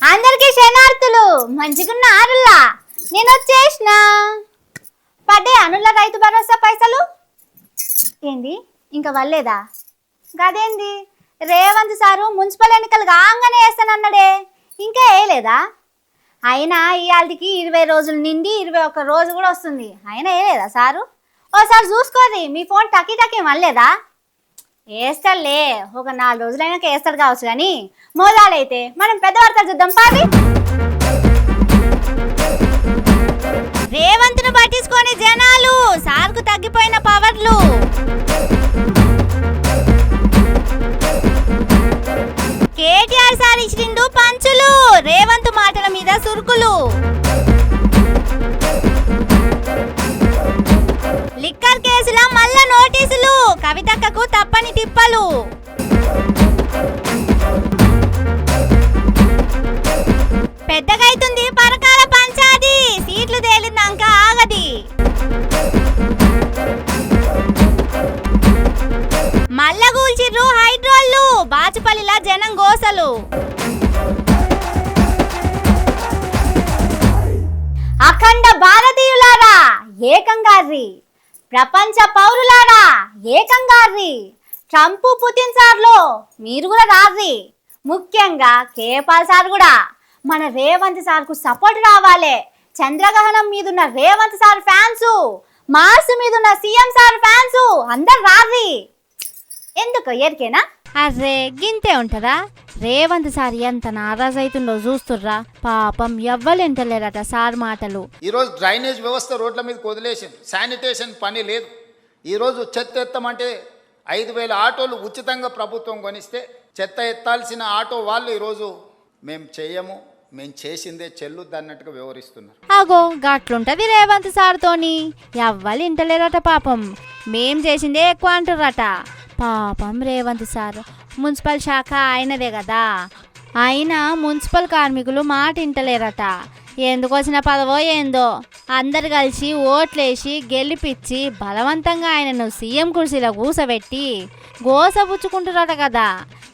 అందరికి శనార్థులు మంచిగున్న ఆరుల్లా నేను వచ్చేసిన పడ్డే అనుల రైతు భరోసా పైసలు ఏంది ఇంకా వల్లేదా గదేంది రేవంత్ సారు మున్సిపల్ ఎన్నికలు కాగానే వేస్తానన్నాడే ఇంకా వేయలేదా అయినా ఇవాళకి 20 రోజులు నిండి 21 రోజు కూడా వస్తుంది అయినా వేయలేదా సారు ఓసారి చూసుకోది మీ ఫోన్ టకీ టకీ వల్లేదా వేస్తాడులే ఒక 4 రోజులైనాక వేస్తాడు కావచ్చు కానీ మోదాలైతే మనం పెద్దవార్తలు చూద్దాం పాది రేవంత్ను పట్టించుకొని జనాలు సార్కు తగ్గిపోయిన పవర్లు కేటీఆర్ సార్ ఇచ్చిండు పంచులు రేవంత్ మాటల మీద సురుకులు లిక్కర్ కేసుల మళ్ళా నోటీసులు కవితక్కకు తప్పని తిప్పలు పెద్దగైతుంది పరకాల పంచాది సీట్లు తేలిందాక ఆగది మల్ల కూల్చిర్రు హైడ్రోళ్ళు బాచుపల్లిలా జనం గోసలు అఖండ భారతీయులారా ఏకంగార్రి ప్రపంచ పౌరులారా ఏకంగార్రి ట్రంప్ పుతిన్ సార్లో మీరు కూడా రార్రి ముఖ్యంగా కేపాల్ సార్ కూడా మన రేవంత్ సార్కు సపోర్ట్ రావాలి చంద్రగ్రహణం మీదున్న రేవంత్ సార్ ఫ్యాన్స్ మార్స్ మీదున్న సీఎం సార్ ఫ్యాన్స్ అందరు రార్రి ఎందుకు ఎరికేనా అరే గింతే ఉంటదా రేవంత్ సార్ ఎంత నారాజ్ అవుతుండో చూస్తుర్రా పాపం ఎవ్వలేంటలేరట సార్ మాటలు ఈరోజు డ్రైనేజ్ వ్యవస్థ రోడ్ల మీద వదిలేసింది శానిటేషన్ పని లేదు ఈరోజు చెత్త ఎత్తమంటే 5,000 ఆటోలు ఉచితంగా ప్రభుత్వం కొనిస్తే చెత్త ఎత్తాల్సిన ఆటో వాళ్ళు ఈరోజు మేము చేయము మేము చేసిందే చెల్లుద్ది అన్నట్టుగా వివరిస్తున్నారు అగో గట్లుంటది రేవంత్ సార్తోని ఎవ్వరు ఇంటలేరట పాపం మేం చేసిందే ఎక్కువ అంటుర్రట పాపం రేవంత్ సార్ మున్సిపల్ శాఖ ఆయనదే కదా అయినా మున్సిపల్ కార్మికులు మాట ఇంటలేరట ఎందుకు వచ్చిన పదవో ఏందో అందరు కలిసి ఓట్లేసి గెలిపించి బలవంతంగా ఆయనను సీఎం కుర్చీలో కూసబెట్టి గోసపుచ్చుకుంటురట కదా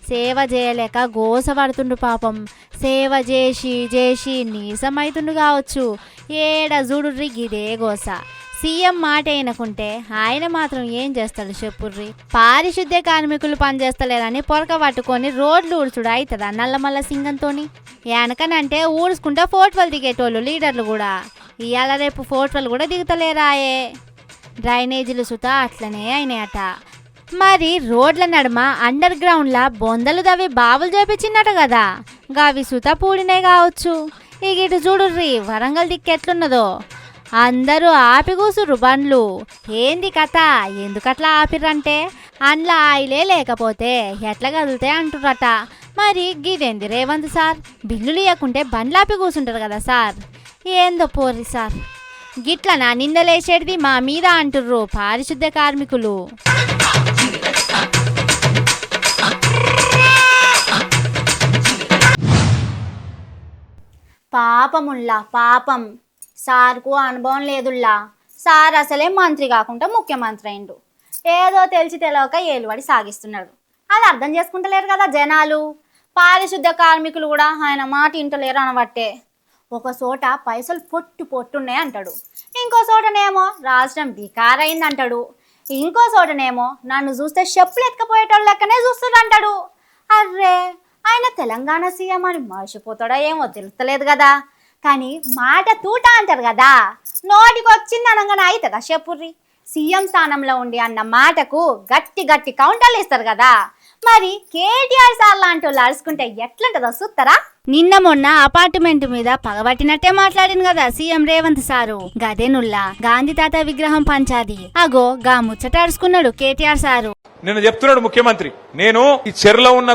సేవ చేయలేక గోస పడుతుండు పాపం సేవ చేసి చేసి నీసమైతుండు కావచ్చు ఏడ చూడుర్రి గిదే గోస సీఎం మాట అయినకుంటే ఆయన మాత్రం ఏం చేస్తాడు చెప్పుర్రి పారిశుద్ధ్య కార్మికులు పనిచేస్తలేరని పొరక పట్టుకొని రోడ్లు ఊడ్చుడు అవుతుందా నల్లమల్ల సింగంతోని వెనకనంటే ఊడ్చుకుంటా ఫోటోలు దిగేటోళ్ళు లీడర్లు కూడా ఇవాళ రేపు ఫోటోలు కూడా దిగుతలేరాయే డ్రైనేజీలు సుతా అట్లనే అయినాయట మరి రోడ్ల నడుమ అండర్ గ్రౌండ్లా బొందలు దవి బావులు చేపించినట్టు కదా గావి సుతా పూడినే కావచ్చు ఇక ఇటు చూడుర్రి వరంగల్ దిక్కెట్లున్నదో అందరూ ఆపి కూసుర్రు బండ్లు ఏంది కథ ఎందుకట్లా ఆపిర్రంటే అండ్ల ఆయిలే లేకపోతే ఎట్లా కదిలితే అంటుర్రట మరి గిదేంది రేవంత్ సార్ బిల్లులు ఇవ్వకుంటే బండ్లు ఆపి కూసుంటారు కదా సార్ ఏందో పోర్రి సార్ గిట్లనా నిందలేసేటిది మా మీద అంటుర్రు పారిశుద్ధ్య కార్మికులు పాపముల్లా పాపం సార్కు అనుభవం లేదుల్లా సార్ అసలే మంత్రి కాకుండా ముఖ్యమంత్రి అయిండు ఏదో తెలిసి తెలవక ఏలుబడి సాగిస్తున్నాడు అది అర్థం చేసుకుంటలేరు కదా జనాలు పారిశుద్ధ్య కార్మికులు కూడా ఆయన మాట ఇంటలేరు అనబట్టే ఒక చోట పైసలు పొట్టున్నాయి అంటాడు ఇంకో చోటనేమో రాష్ట్రం బికారైంది అంటాడు ఇంకో చోటనేమో నన్ను చూస్తే చెప్పులు ఎత్తుకపోయేటోళ్ళు లెక్కనే చూస్తున్నారు అంటాడు అర్రే ఆయన తెలంగాణ సీఎం అని మర్చిపోతాడో ఏమో తెలుస్తలేదు కదా కానీ మాట తూట అంటారు కదా నోటికి వచ్చింది అనగానే అవుతుందా చెప్పుర్రి సీఎం స్థానంలో ఉండి అన్న మాటకు గట్టి గట్టి కౌంటర్లు ఇస్తారు కదా మరి కేటీఆర్ సార్ లాంటి వాళ్ళు అరుచుకుంటే ఎట్లుంటుందో చూస్తారా నిన్న మొన్న అపార్ట్మెంట్ మీద పగబట్టినట్టే మాట్లాడింది కదా సీఎం రేవంత్ సారు గదేనుల్లా గాంధీ తాత విగ్రహం పంచాది అగో గా ముచ్చట అరుచుకున్నాడు కేటీఆర్ సారు నిన్న చెప్తున్నాడు ముఖ్యమంత్రి నేను ఈ చెర్లో ఉన్న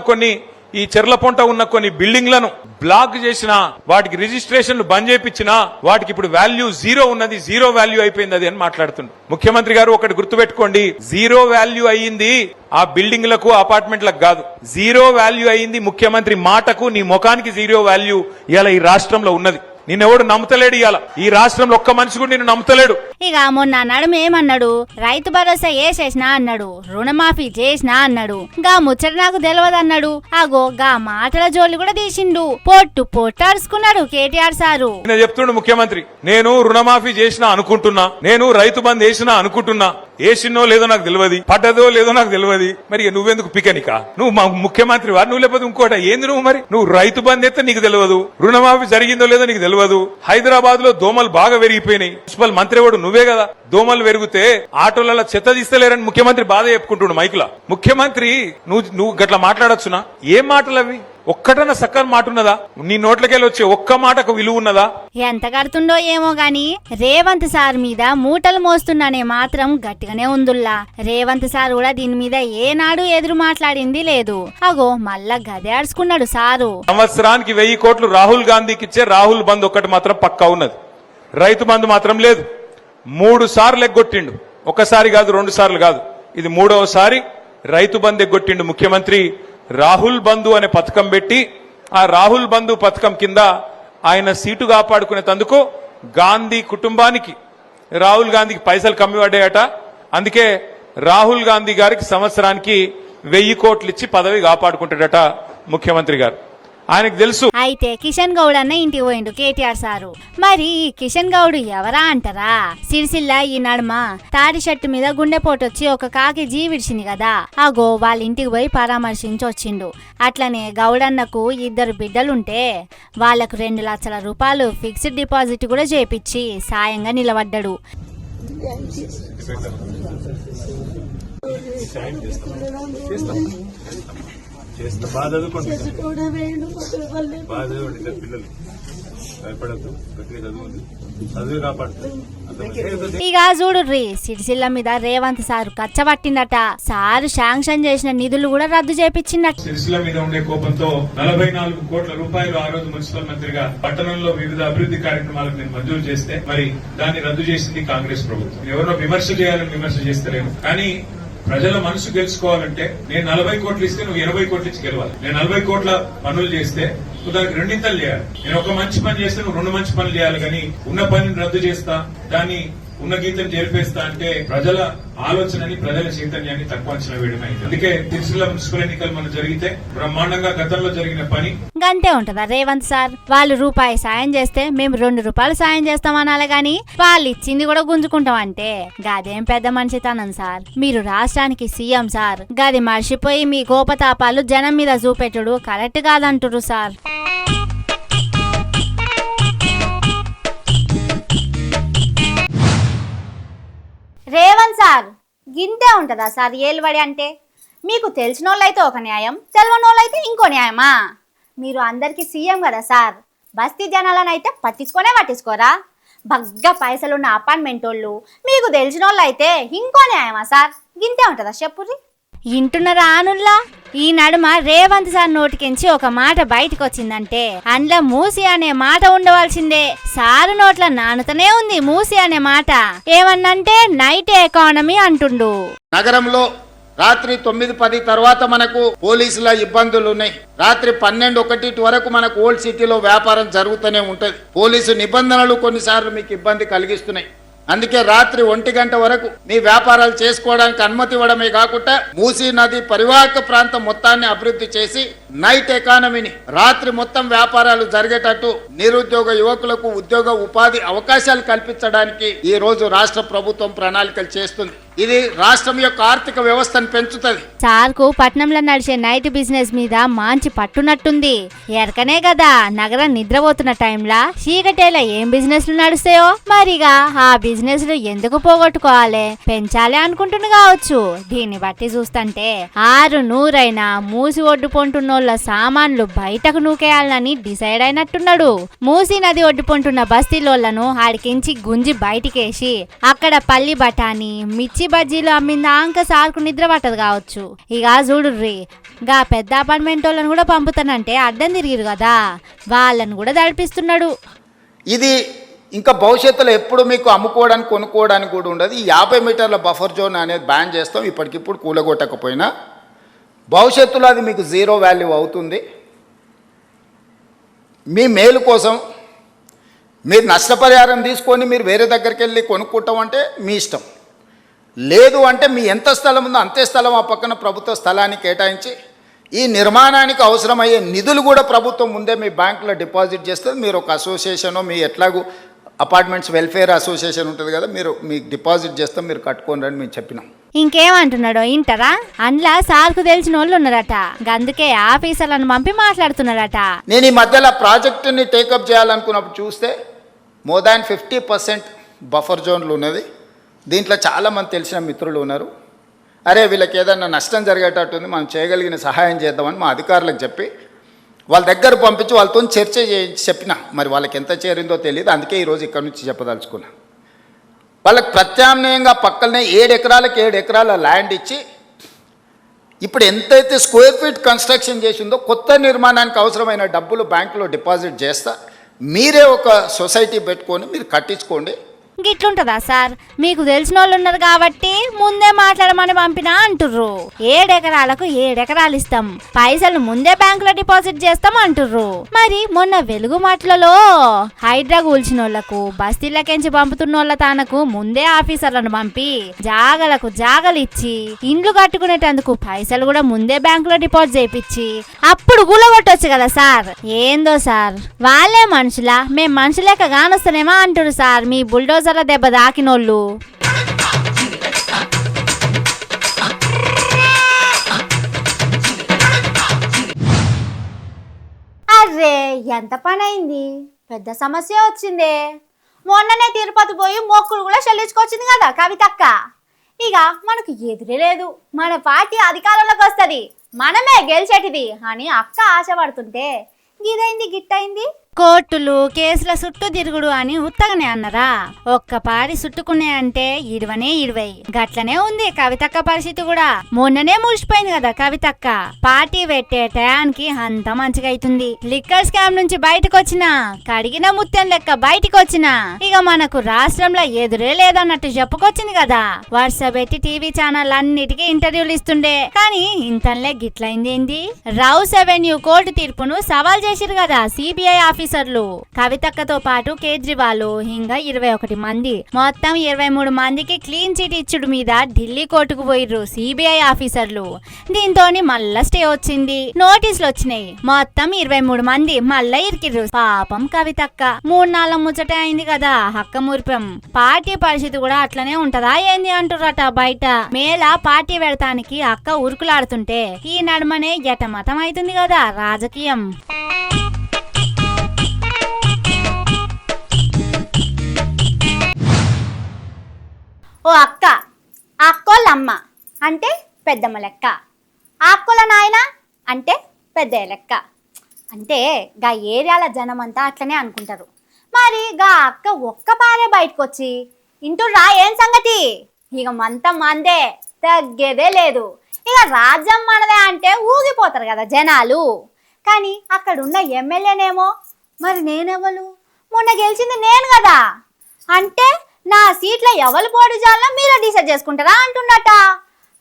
ఈ చెర్ల పొంట ఉన్న కొన్ని బిల్డింగ్లను బ్లాక్ చేసిన వాటికి రిజిస్ట్రేషన్లు బంద్ చేయించిన వాటికి ఇప్పుడు వాల్యూ జీరో ఉన్నది జీరో వాల్యూ అయిపోయింది అది అని మాట్లాడుతుంది ముఖ్యమంత్రి గారు ఒకటి గుర్తుపెట్టుకోండి జీరో వాల్యూ అయ్యింది ఆ బిల్డింగ్లకు అపార్ట్మెంట్లకు కాదు జీరో వాల్యూ అయ్యింది ముఖ్యమంత్రి మాటకు నీ ముఖానికి జీరో వాల్యూ ఇలా ఈ రాష్ట్రంలో ఉన్నది నిన్నెవడు నమ్ముతలేడు ఇవాళ ఈ రాష్ట్రంలో ఒక్క మనిషి కూడా నిన్ను నమ్ముతలేడు. ఇక మొన్న నడుము ఏమన్నాడు, రైతు భరోసా వేసేసినా అన్నాడు, రుణమాఫీ చేసినా అన్నాడు, గా ముచ్చట నాకు తెలియదు అన్నాడు. అగో గా మాటల జోలి కూడా తీసిండు. పొట్టు అరుచుకున్నాడు కేటీఆర్ సారు. చెప్తుండు ముఖ్యమంత్రి, నేను రుణమాఫీ చేసినా అనుకుంటున్నా, నేను రైతు బంద్ వేసినా అనుకుంటున్నా, వేసినో లేదో నాకు తెలియదు, పడ్డదో లేదో నాకు తెలియదు. మరి నువ్వెందుకు పికనికా? నువ్వు మా ముఖ్యమంత్రి వారు, నువ్వు లేకపోతే ఇంకోట ఏంది నువ్వు? మరి నువ్వు రైతు బంద్ ఎత్తే నీకు తెలియదు, రుణమాఫీ జరిగిందో లేదో నీకు తెలియదు. హైదరాబాద్ లో దోమలు బాగా పెరిగిపోయినాయి, మున్సిపల్ మంత్రి వాడు నువ్వే కదా. దోమలు పెరిగితే ఆటోలలో చెత్త తీస్తలేరని ముఖ్యమంత్రి బాధ చెప్పుకుంటుండు మైకులా. ముఖ్యమంత్రి నువ్వు గట్లా మాట్లాడొచ్చునా? ఏం మాటలు అవి? ఒక్కటన్నా సక్కని మాట ఉన్నదా? నీ నోట్లకెళ్ళి వచ్చే ఒక్క మాటకు విలువ ఉన్నదా? ఎంత కడుతుండో ఏమో గాని రేవంత్ సార్ మీద మూటలు మోస్తున్నానే మాత్రం గట్టిగానే ఉందుల్లా. రేవంత్ సార్ కూడా దీని మీద ఏనాడు ఎదురు మాట్లాడింది లేదు. అగో మళ్ళా గదే అడుచుకున్నాడు సారు. సంవత్సరానికి 1000 కోట్లు రాహుల్ గాంధీకి ఇచ్చే రాహుల్ బంద్ ఒక్కటి మాత్రం పక్కా ఉన్నది, రైతు బంధు మాత్రం లేదు. 3 సార్లు ఎగ్గొట్టిండు, ఒకసారి కాదు 2 సార్లు కాదు, ఇది 3వసారి రైతు బంద్ ఎగ్గొట్టిండు ముఖ్యమంత్రి. రాహుల్ బంధు అనే పథకం పెట్టి ఆ రాహుల్ బంధు పథకం కింద ఆయన సీటు కాపాడుకునే తందుకు గాంధీ కుటుంబానికి, రాహుల్ గాంధీకి పైసలు కమ్మి పడ్డాయట. అందుకే రాహుల్ గాంధీ గారికి సంవత్సరానికి 1000 కోట్లు ఇచ్చి పదవి కాపాడుకుంటాడట ముఖ్యమంత్రి గారు. ఆయనకు తెలుసు. అయితే కిషన్ గౌడ్ అన్న ఇంటికి పోయిండు కేటీఆర్ సారు. మరి ఈ కిషన్ గౌడ్ ఎవరా అంటారా? సిరిసిల్ల ఈ నడుమ తాడి షర్టు మీద గుండెపోటు వచ్చి ఒక కాకి జీవిడిచింది కదా, అగో వాళ్ళ ఇంటికి పోయి పరామర్శించి వచ్చిండు. అట్లనే గౌడన్నకు 2 బిడ్డలుంటే వాళ్లకు 2 లక్షల రూపాయలు ఫిక్స్డ్ డిపాజిట్ కూడా చేపించి సాయంగా నిలబడ్డాడు. ఇక చూడుర్రి, సిరిసిల్ల మీద రేవంత్ సారు కచ్చబట్టిందట. సారు శాంక్షన్ చేసిన నిధులు కూడా రద్దు చేపించిందట. సిరిసిల్ల మీద ఉండే కోపంతో 44 కోట్ల రూపాయలు ఆ రోజు మున్సిపల్ మంత్రిగా పట్టణంలో వివిధ అభివృద్ధి కార్యక్రమాలకు నేను మంజూరు చేస్తే మరి దాన్ని రద్దు చేసింది కాంగ్రెస్ ప్రభుత్వం. ఎవరో విమర్శ చేయాలని విమర్శ చేస్తలేము, కానీ ప్రజల మనసు గెలుచుకోవాలంటే నేను 40 కోట్లు ఇస్తే నువ్వు 20 కోట్లు ఇచ్చి గెలవాలి. నేను 40 కోట్ల పనులు చేస్తే నువ్వు దానికి 2 చేయాలి. నేను ఒక మంచి పని చేస్తే నువ్వు 2 మంచి పనులు చేయాలి, కానీ ఉన్న పనిని రద్దు చేస్తా, దాన్ని ఉన్న గీతం జరిపేస్తా అంటే ప్రజల ఆలోచనని, ప్రజల చైతన్యాన్ని తక్కువ అంచనా వేయడం అయింది. అందుకే సిరిసిల్ల మున్సిపల్ ఎన్నికలు మనం జరిగితే బ్రహ్మాండంగా గతంలో జరిగిన పని గంతే ఉంటదా రేవంత్ సార్? వాళ్ళు రూపాయి సాయం చేస్తే మేము 2 రూపాయలు సాయం చేస్తామనాలి గాని వాళ్ళు ఇచ్చింది కూడా గుంజుకుంటాం అంటే గదేం పెద్ద మనిషితనం సార్. మీరు రాష్ట్రానికి సీఎం సార్, గది మర్చిపోయి మీ కోపతాపాలు జనం మీద చూపెట్టుడు కరెక్ట్ కాదంటురు సార్. రేవంత్ సార్ గింతే ఉంటదా సార్ ఏలుబడి అంటే? మీకు తెలిసిన వాళ్ళైతే ఒక న్యాయం, తెలియని వాళ్ళైతే ఇంకో న్యాయమా? మీరు అందరికీ సీఎం కదా సార్, బస్తీ జనాలనైతే పట్టించుకోరా? బగ్గా పైసలున్న అపార్ట్మెంట్ వాళ్ళు మీకు తెలిసిన వాళ్ళు అయితే ఇంకో న్యాయమా సార్? గింతే ఉంటదా చెప్పుర్రి. ఇంటున్నారా ఆనుల్లా? ఈ నడుమ రేవంత్ సార్ నోటికించి ఒక మాట బయటకు వచ్చిందంటే అందులో మూసి అనే మాట ఉండవలసిందే. సారు నోట్ల నానుతనే ఉంది మూసి అనే మాట. ఏమన్నంటే నైట్ ఎకానమీ అంటుండు. నగరంలో రాత్రి 9-10 తర్వాత మనకు పోలీసుల ఇబ్బందులు ఉన్నాయి. రాత్రి 12-1 వరకు మనకు ఓల్డ్ సిటీలో వ్యాపారం జరుగుతూనే ఉంటది. పోలీసు నిబంధనలు కొన్నిసార్లు మీకు ఇబ్బంది కలిగిస్తున్నాయి. అందుకే రాత్రి 1 గంట వరకు మీ వ్యాపారాలు చేసుకోవడానికి అనుమతి ఇవ్వడమే కాకుండా మూసీ నది పరివాహక ప్రాంతం మొత్తాన్ని అభివృద్ధి చేసి నైట్ ఎకానమీని, రాత్రి మొత్తం వ్యాపారాలు జరిగేటట్టు నిరుద్యోగ యువకులకు ఉద్యోగ ఉపాధి అవకాశాలు కల్పించడానికి ఈ రోజు రాష్ట్ర ప్రభుత్వం ప్రణాళికలు చేస్తుంది. ఇది రాష్ట్రం యొక్క ఆర్థిక వ్యవస్థను పెంచుతుంది. సార్కు పట్నంలో నడిచే నైట్ బిజినెస్ మీద మంచి పట్టునట్టుంది. ఎరకనే కదా నగరం నిద్రపోతున్న టైంలా చీకటేలా ఏం బిజినెస్లు నడుస్తాయో మరిగా ఆ బిజినెస్లు ఎందుకు పోగొట్టుకోవాలి, పెంచాలి అనుకుంటున్నా కావచ్చు. దీన్ని బట్టి చూస్తుంటే 600 మూసి ఒడ్డు పొంటున్నోళ్ళ సామాన్లు బయటకు నూకేయాలని డిసైడ్ అయినట్టున్నాడు. మూసి నది ఒడ్డు పొంటున్న బస్తీలోళ్లను ఆడికించి గుంజి బయటికేసి అక్కడ పల్లి బఠానీ, మిర్చి బజ్జీలు అమ్మిందాక సార్కు నిద్ర పట్టదు కావచ్చు. ఇక చూడుర్రి, గా పెద్ద అపార్ట్మెంట్ వాళ్ళని కూడా పంపుతానంటే అడ్డం తిరిగిరు కదా, వాళ్ళని కూడా తడిపిస్తున్నాడు. ఇది ఇంకా భవిష్యత్తులో ఎప్పుడు మీకు అమ్ముకోవడానికి కొనుక్కోవడానికి కూడా ఉండదు. ఈ 50 మీటర్ల బఫర్ జోన్ అనేది బ్యాన్ చేస్తాం. ఇప్పటికిప్పుడు కూలగొట్టకపోయినా భవిష్యత్తులో అది మీకు 0 వాల్యూ అవుతుంది. మీ మేలు కోసం మీరు నష్టపరిహారం తీసుకొని మీరు వేరే దగ్గరికి వెళ్ళి కొనుక్కుంటాం అంటే మీ ఇష్టం. లేదు అంటే మీ ఎంత స్థలం ఉందో అంతే స్థలం ఆ పక్కన ప్రభుత్వ స్థలాన్ని కేటాయించి ఈ నిర్మాణానికి అవసరమయ్యే నిధులు కూడా ప్రభుత్వం ముందే మీ బ్యాంకులో డిపాజిట్ చేస్తుంది. మీరు ఒక అసోసియేషన్, మీ ఎట్లాగూ అపార్ట్మెంట్స్ వెల్ఫేర్ అసోసియేషన్ ఉంటుంది కదా, మీరు మీకు డిపాజిట్ చేస్తాం, మీరు కట్టుకోండి అని మేము చెప్పినాం. ఇంకేమంటున్నాడో ఇంటరా? అందులో సార్కు తెలిసిన వాళ్ళు ఉన్నారట, అందుకే ఆఫీసర్లను పంపి మాట్లాడుతున్నారట. నేను ఈ మధ్యలో ప్రాజెక్టుని టేకప్ చేయాలనుకున్నప్పుడు చూస్తే మోర్ దాన్ 50% బఫర్ జోన్లు ఉన్నది. దీంట్లో చాలామంది తెలిసిన మిత్రులు ఉన్నారు. అరే వీళ్ళకి ఏదైనా నష్టం జరిగేటట్టుంది, మనం చేయగలిగిన సహాయం చేద్దామని మా అధికారులకు చెప్పి వాళ్ళ దగ్గర పంపించి వాళ్ళతో చర్చ చెప్పిన. మరి వాళ్ళకి ఎంత చేరిందో తెలియదు, అందుకే ఈరోజు ఇక్కడ నుంచి చెప్పదలుచుకున్నా. వాళ్ళకి ప్రత్యామ్నాయంగా పక్కనే 7 ఎకరాలకు 7 ఎకరాల ల్యాండ్ ఇచ్చి ఇప్పుడు ఎంతైతే స్క్వేర్ ఫీట్ కన్స్ట్రక్షన్ చేసిందో కొత్త నిర్మాణానికి అవసరమైన డబ్బులు బ్యాంకులో డిపాజిట్ చేస్తా, మీరే ఒక సొసైటీ పెట్టుకొని మీరు కట్టించుకోండి. గిట్లుంటదా సార్? మీకు తెలిసిన వాళ్ళు ఉన్నారు కాబట్టి ముందే మాట్లాడమని పంపినా అంటుర్రు. 7 ఎకరాలకు 7 ఎకరాలు ఇస్తాం, పైసలు ముందే బ్యాంకులో డిపాజిట్ చేస్తాం అంటుర్రు. మరి మొన్న వెలుగు మాటలలో హైడ్రా కూల్చిన వాళ్ళకు బస్తీలకెంచి పంపుతున్న వాళ్ళ తానకు ముందే ఆఫీసర్లను పంపి జాగలకు జాగలు ఇచ్చి ఇండ్లు కట్టుకునేటందుకు పైసలు కూడా ముందే బ్యాంకులో డిపాజిట్ చేయించి అప్పుడు కూలగొట్టొచ్చు కదా సార్. ఏందో సార్, వాళ్ళే మనుషులా? మేం మనుషులేక కానొస్తానేమో అంటురు సార్ మీ బుల్డోజర్ దెబ్బ దాకినోళ్ళు. అర్రే ఎంత పని అయింది, పెద్ద సమస్య వచ్చిందే. మొన్ననే తిరుపతి పోయి మొక్కులు కూడా చెల్లించుకొచ్చింది కదా కవితక్క. ఇక మనకు ఎదురే లేదు, మన పార్టీ అధికారంలోకి వస్తుంది, మనమే గెలిచేటిది అని అక్క ఆశపడుతుంటే గిదైంది గిట్టయింది. కోర్టులు కేసుల చుట్టూ తిరుగుడు అని ఉత్తగనే అన్నరా? ఒక్కపారి చుట్టుకునే అంటే 20 గట్లనే ఉంది కవితక్క పరిస్థితి కూడా. మొన్ననే ముడిచిపోయింది కదా కవితక్క. పార్టీ పెట్టే టయానికి అంత మంచిగా అవుతుంది. లిక్కర్ స్కామ్ నుంచి బయటకు వచ్చిన కడిగిన ముత్యం లెక్క బయటకు వచ్చిన ఇక మనకు రాష్ట్రంలో ఎదురే లేదన్నట్టు చెప్పుకొచ్చింది కదా. వరుస పెట్టి టీవీ ఛానల్ అన్నిటికీ ఇంటర్వ్యూలు ఇస్తుండే, కానీ ఇంతలే గిట్లయింది ఏంది? రౌస్ అవెన్యూ కోర్టు తీర్పును సవాల్ చేసిరు కదా సిబిఐ ఆఫీసర్లు. కవితక్కతో పాటు కేజ్రీవాల్ ఇంకా 21 మంది, మొత్తం 23 మందికి క్లీన్ చిట్ ఇచ్చుడు మీద ఢిల్లీ కోర్టుకు పోయిర్రు సిబిఐ ఆఫీసర్లు. దీంతో మళ్ళా స్టే వచ్చింది, నోటీసులు వచ్చినాయి. మొత్తం 23 మంది మళ్ళా ఇరికిర్రు. పాపం కవితక్క 3 నాళ్ళ ముచ్చటే అయింది కదా హక్క మురిపం. పార్టీ పరిస్థితి కూడా అట్లనే ఉంటదా ఏంది అంటురట బయట. మేళ పార్టీ పెడతానికి అక్క ఉరుకులాడుతుంటే ఈ నడుమనే ఎటమతం అవుతుంది కదా రాజకీయం. ఓ అక్క, అక్కోళ్ళమ్మ అంటే పెద్దమ్మ లెక్క, అక్కోళ్ళ నాయన అంటే పెద్దయ్య లెక్క. అంటే గా ఏరియాల జనం అంతా అట్లనే అనుకుంటారు. మరి గా అక్క ఒక్క పారే బయటకు వచ్చి ఇంటుర్రా ఏం సంగతి, ఇక మందే తగ్గేదే లేదు, ఇక రాజ్యం మనదే అంటే ఊగిపోతారు కదా జనాలు. కానీ అక్కడున్న ఎమ్మెల్యేనేమో మరి నేనెవరు, మొన్న గెలిచింది నేను కదా, అంటే నా సీట్ల ఎవరు పోటీ చేయాలో మీరే డిసైడ్ చేసుకుంటారా అంటున్నట.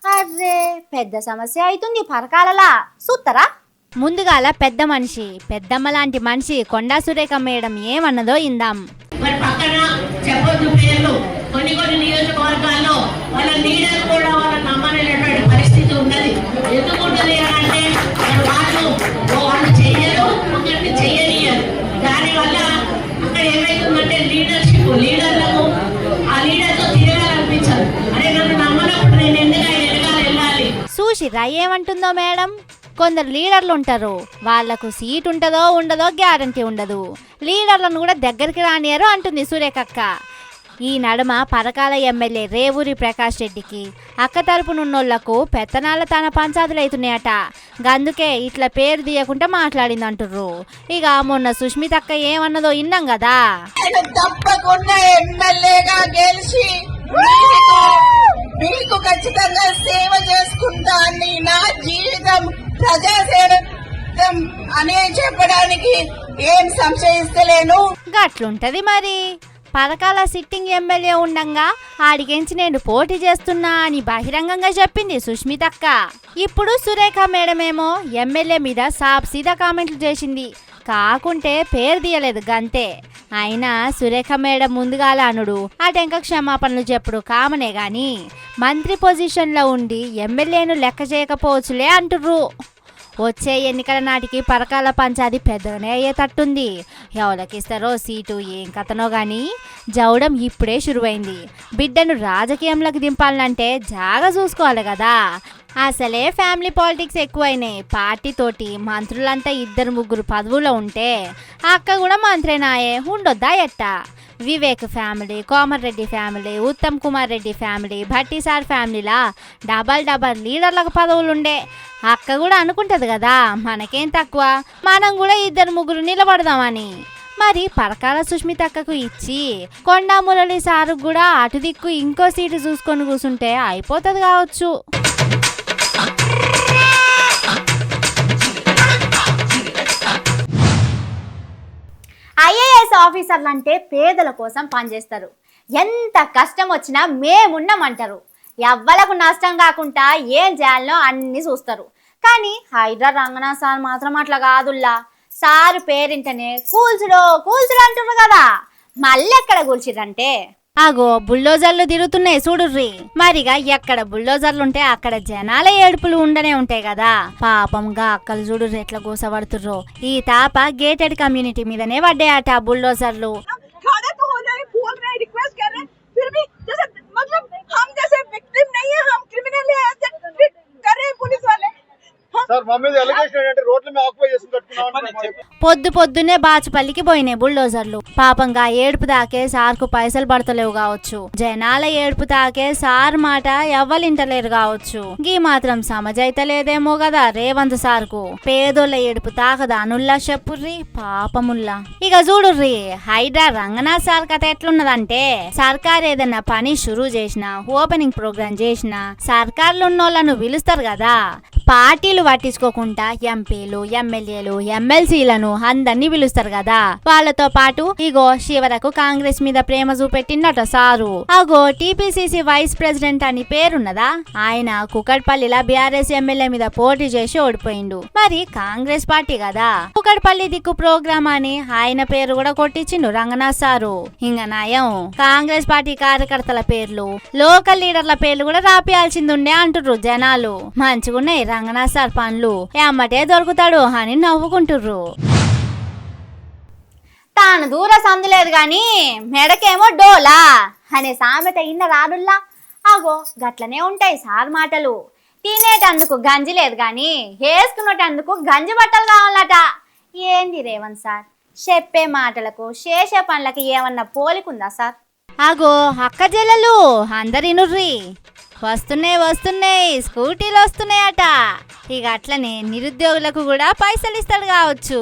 అర్రే పెద్ద సమస్య అవుతుంది పరకాలలా చూస్తారా. ముందుగాల పెద్ద మనిషి పెద్దమ్మ లాంటి మనిషి కొండా సురేఖ మేడం ఏమన్నదో ఇందాం. మరి పక్కన చెప్పొద్దు పేర్లు, కొన్ని నియోజకవర్గాల్లో వాళ్ళ లీడర్ కూడా వాళ్ళ నమ్మలేనటువంటి పరిస్థితి ఉన్నది. ఎందుకుంటుంది అంటే వాళ్ళు చెయ్యరు, ఒకరిని చెయ్యనియరు. దానివల్ల అక్కడ ఏమైతుందంటే లీడర్లకు ఆ లీడర్తో తిరగాలనిపించదు. అరే నన్ను నమ్మనప్పుడు నేను ఎందుకు వెళ్ళాలి. చూసిరా ఏమంటుందో మేడం. కొందరు లీడర్లు ఉంటారు, వాళ్లకు సీట్ ఉంటుందో ఉండదో గ్యారంటీ ఉండదు, లీడర్లను కూడా దగ్గరికి రానియరు అంటుంది సురేఖక్క. ఈ నడుమ పరకాల ఎమ్మెల్యే రేవూరి ప్రకాష్ రెడ్డికి అక్క తరపునున్నోళ్లకు పెత్తనాల తన పంచాదులు అవుతున్నాయట. గందుకే ఇట్లా పేరు తీయకుండా మాట్లాడింది అంటుర్రు. ఇక మొన్న సుష్మితక్క ఏమన్నదో విన్నాం కదా. తప్పకుండా ఎమ్మెల్యేగా గెలిచి మీకు ఖచ్చితంగా సేవ చేసుకుంటాను, నా జీవితం ప్రజాసేవ అనే చెప్పడానికి ఏం సంశయిస్తలేను. గట్లుంటది మరి. పరకాల సిట్టింగ్ ఎమ్మెల్యే ఉండంగా ఆడికెంచి నేను పోటీ చేస్తున్నా అని బహిరంగంగా చెప్పింది సుష్మితక్క. ఇప్పుడు సురేఖ మేడమేమో ఎమ్మెల్యే మీద సాప్ సీదా కామెంట్లు చేసింది, కాకుంటే పేరు తీయలేదు గంతే. అయినా సురేఖ మేడం ముందుగాల అనుడు అటెంక క్షమాపణలు చెప్పుడు కామనే గాని మంత్రి పొజిషన్లో ఉండి ఎమ్మెల్యేను లెక్క చేయకపోవచ్చులే అంటుర్రు. వచ్చే ఎన్నికల నాటికి పరకాల పంచాది పెద్దగానే అయ్యేటట్టుంది. ఎవరికిస్తారో సీటు ఏం కథనో గాని జవడం ఇప్పుడే షురువైంది. బిడ్డను రాజకీయంలోకి దింపాలంటే జాగా చూసుకోవాలి కదా. అసలే ఫ్యామిలీ పాలిటిక్స్ ఎక్కువైనాయి. పార్టీతోటి మంత్రులంతా 2-3 పదవుల్లో ఉంటే అక్క కూడా మంత్రినాయే ఉండొద్దా ఎట్టా? Vivek family, Komareddy family, Uttam Kumar Reddy family, Bhatti sir ఫ్యామిలీలా డబల్ లీడర్లకు పదవులు ఉండే. అక్క కూడా అనుకుంటది కదా మనకేం తక్కువ, మనం కూడా 2-3 నిలబడదామని. మరి పరకాల సుష్మిత అక్కకు ఇచ్చి కొండా మురళి సారు కూడా అటు దిక్కు ఇంకో సీటు చూసుకొని కూర్చుంటే అయిపోతుంది కావచ్చు. ఐఏఎస్ ఆఫీసర్లు అంటే పేదల కోసం పనిచేస్తారు. ఎంత కష్టం వచ్చినా మేమున్నామంటారు. ఎవ్వలకు నష్టం కాకుండా ఏం చేయాలనో అన్ని చూస్తారు. కానీ హైడ్రా రంగనాథ్ సార్ మాత్రం అట్లా కాదుల్లా. సారు పేరింటనే కూల్చుడు అంటున్నారు కదా, మళ్ళీ ఎక్కడ కూల్చిరంటే అగో బుల్డోజర్లు తిరుగుతున్నాయి చూడుర్రి. మరిగా ఎక్కడ బుల్డోజర్లుంటే అక్కడ జనాల ఏడుపులు ఉండనే ఉంటాయి కదా. పాపంగా అక్కలు చూడుర్రి ఎట్లా గోసపడుతుర్రో. ఈ తాప గేటెడ్ కమ్యూనిటీ మీదనే పడ్డాయట బుల్డోజర్లు. పొద్దున్నే బాచుపల్లికి పోయినాయి బుల్డోజర్లు. పాపంగా ఏడుపు దాకే సార్కు పైసలు పడతలేవు కావచ్చు. జనాల ఏడుపు తాకే సార్ మాట ఎవ్వలింటలేరు కావచ్చు. గీ మాత్రం సమజైతలేదేమో కదా రేవంత్ సార్కు. పేదోళ్ళ ఏడుపు తాకదా అనుల్లా చెప్పుర్రి పాపముల్లా. ఇక చూడుర్రి హైడ్రా రంగనాథ్ సార్ కథ ఎట్లున్నదంటే, సర్కార్ ఏదన్నా పని షురూ చేసినా, ఓపెనింగ్ ప్రోగ్రాం చేసినా సర్కార్లు ఉన్నోళ్లను పిలుస్తారు కదా. పార్టీలు పట్టించుకోకుండా ఎంపీలు, ఎమ్మెల్యేలు, ఎమ్మెల్సీలను అందరినీ పిలుస్తారు కదా. వాళ్ళతో పాటు ఇగో శివరకు కాంగ్రెస్ మీద ప్రేమ చూపెట్టిందట సారు. అగో టీపీసీసీ వైస్ ప్రెసిడెంట్ అని పేరున్నదా, ఆయన కుకట్పల్లిలా బీఆర్ఎస్ ఎమ్మెల్యే మీద పోటీ చేసి ఓడిపోయిండు. మరి కాంగ్రెస్ పార్టీ కదా, కుకట్పల్లి దిక్కు ప్రోగ్రామ్ అని ఆయన పేరు కూడా కొట్టించిండు రంగనాథ్ సారు. ఇంక నయం కాంగ్రెస్ పార్టీ కార్యకర్తల పేర్లు, లోకల్ లీడర్ల పేర్లు కూడా రాపియాల్సిందుండే అంటుర్రు జనాలు. మంచిగున్నాయి రంగనాథ్ సార్ పనులు, ఎమ్మటే దొరుకుతాడు అని నవ్వుకుంటుర్రు. తాను దూర సందులేదు గాని మెడకేమో డోలా అనే సామెత ఇన్న రాడుల్లా. అగో గట్లనే ఉంటాయి సార్ మాటలు. తినేటందుకు గంజి లేదు గాని వేసుకునేటందుకు గంజి బట్టలు కావాలట. ఏంది రేవంత్ సార్ చెప్పే మాటలకు చేసే పనులకు ఏమన్నా పోలికుందా సార్? అగో అక్క చెల్లెలు అందరినుర్రి, వస్తున్నాయి స్కూటీలు వస్తున్నాయట. ఇక అట్లనే నిరుద్యోగులకు కూడా పైసలు ఇస్తాడు కావచ్చు.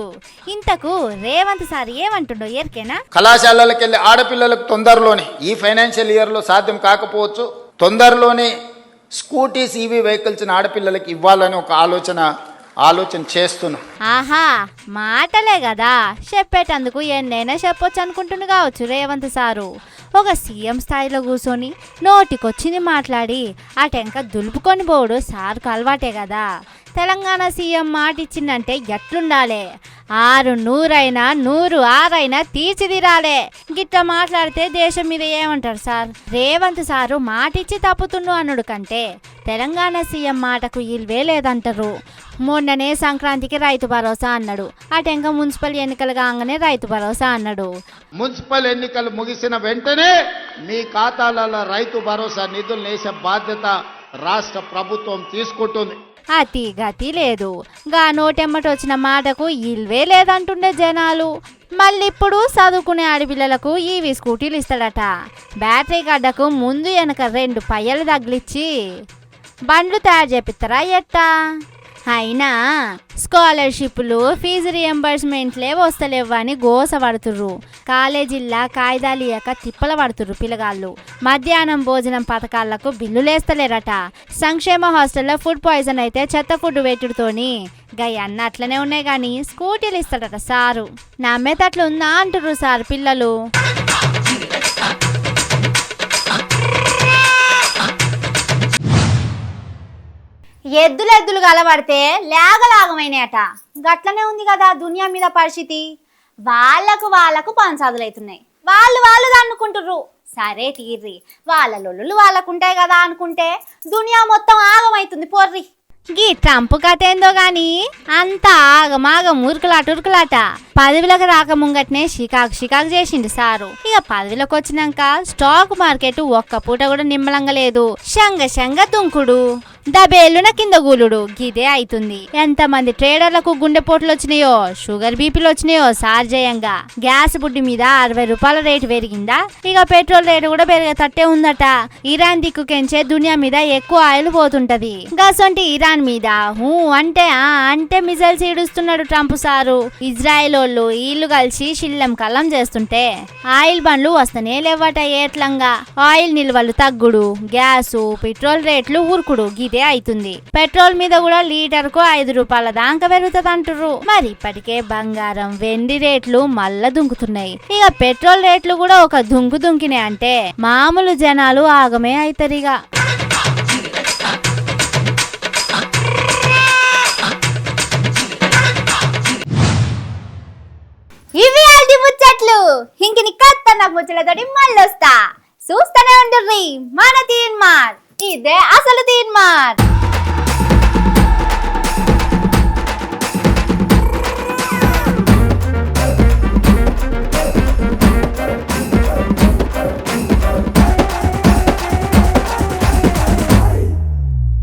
ఇంతకు రేవంత్ సార్ ఏమంటుండో ఎరికేనా? కళాశాలలకు వెళ్ళి ఆడపిల్లలకు తొందరలోనే, ఈ ఫైనాన్షియల్ ఇయర్లో సాధ్యం కాకపోవచ్చు, తొందరలోనే స్కూటీస్ ఈవీ వెహికల్స్ ఆడపిల్లలకి ఇవ్వాలని ఒక ఆలోచన చేస్తున్నాం. ఆహా మాటలే కదా చెప్పేటందుకు ఎన్నైనా చెప్పొచ్చు అనుకుంటున్నా కావచ్చు రేవంత్ సారు. ఒక సీఎం స్థాయిలో కూర్చొని నోటికొచ్చింది మాట్లాడి అటెంక దులుపుకొని పోడు సార్కు అలవాటే కదా. తెలంగాణ సీఎం మాట ఇచ్చిందంటే ఎట్లుండాలే, 600 100 తీర్చిదిరాలే. గిట్లా మాట్లాడితే దేశం మీద ఏమంటారు సార్? రేవంత్ సారు మాటిచ్చి తప్పుతుండు అనుడు కంటే తెలంగాణ సీఎం మాటకు ఇల్వే లేదంటారు. మొన్ననే సంక్రాంతికి రైతు భరోసా అన్నాడు, అటెంక మున్సిపల్ ఎన్నికలు కాగానే రైతు భరోసా అన్నాడు. మున్సిపల్ ఎన్నికలు ముగిసిన వెంటనే మీ ఖాతాలలో రైతు భరోసా నిధులు వేసే బాధ్యత రాష్ట్ర ప్రభుత్వం తీసుకుంటుంది. అతి గతి లేదు. గా నోటెమ్మటి వచ్చిన మాటకు ఇల్వే లేదంటుండే జనాలు. మళ్ళీప్పుడు చదువుకునే ఆడపిల్లలకు ఈవీ స్కూటీలు ఇస్తాడట. బ్యాటరీ గడ్డకు ముందు వెనక 2 పయ్యలు తగిలిచ్చి బండ్లు తయారు చేపిస్తారా ఎట్టా? అయినా స్కాలర్షిప్లు, ఫీజు రియంబర్స్మెంట్లే వస్తలేవని గోస పడుతుర్రు. కాలేజీల్లా కాయిదాలు ఇయ్యక తిప్పల పడుతుర్రు పిల్లగాళ్ళు. మధ్యాహ్నం భోజనం పథకాలకు బిల్లులేస్తలేరట. సంక్షేమ హాస్టల్లో ఫుడ్ పాయిజన్ అయితే చెత్త ఫుడ్ పెట్టుడుతోని గయన్న అట్లనే ఉన్నాయి కానీ స్కూటీలు ఇస్తాడట సారు. నమ్మేటట్లు ఉందా అంటుర్రు సార్ పిల్లలు. ఎద్దులు కలబడితే లేగలాగమైనాయట. గట్లనే ఉంది కదా దునియా మీద పరిస్థితి. వాళ్ళకు పంచాదులైతున్నాయి, వాళ్ళు అనుకుంటుర్రు. సరే తీర్రి, వాళ్ళ లొల్లులు వాళ్ళకుంటాయి కదా అనుకుంటే దునియా మొత్తం ఆగమైతుంది పోర్రి. గీ ట్రంప్ కథ ఏందో గాని అంతా ఆగమాగం ఉరుకులాట పదవిలకు రాక ముంగట్నే షికాకు చేసిండు సారు. ఇక పదవిలోకి వచ్చినాక స్టాక్ మార్కెట్ ఒక్క పూట కూడా నిమ్మలంగా లేదు. శంగ తుంకుడు, దబేలున కింద గూలుడు గిదే అవుతుంది. ఎంతమంది ట్రేడర్లకు గుండెపోట్లు వచ్చినాయో, షుగర్ బీపీలు వచ్చినాయో సార్జయంగా. గ్యాస్ బుడ్డి మీద 60 రూపాయల రేటు పెరిగిందా, ఇక పెట్రోల్ రేటు కూడా పెరిగేటట్టే ఉందట. ఇరాన్ దిక్కుకెంచే దునియా మీద ఎక్కువ ఆయిల్ పోతుంటది. గసంటి ఇరాన్ మీద అంటే మిజైల్స్ ఈడుస్తున్నాడు ట్రంప్ సారు. ఇజ్రాయెల్ వీళ్ళు కలిసి షిల్లం కల్లం చేస్తుంటే ఆయిల్ బండ్లు వస్తనే లేవట ఏట్లంగా. ఆయిల్ నిల్వలు తగ్గుడు, గ్యాసు పెట్రోల్ రేట్లు ఊరుకుడు గిదే అవుతుంది. పెట్రోల్ మీద కూడా లీటర్కు 5 రూపాయల దాకా పెరుగుతుంది అంటుర్రు. మరి ఇప్పటికే బంగారం వెండి రేట్లు మళ్ళా దుంకుతున్నాయి. ఇక పెట్రోల్ రేట్లు కూడా ఒక దుంకినాయి అంటే మామూలు జనాలు ఆగమే అవుతారిగా. ఇవి అది ముచ్చట్లు. ఇంక నీ కత్తన్న ముచ్చట్లతోటి మళ్ళీ వస్తా. చూస్తూనే ఉండుర్రి మన తీన్మార్. ఇదే అసలు తీన్మార్.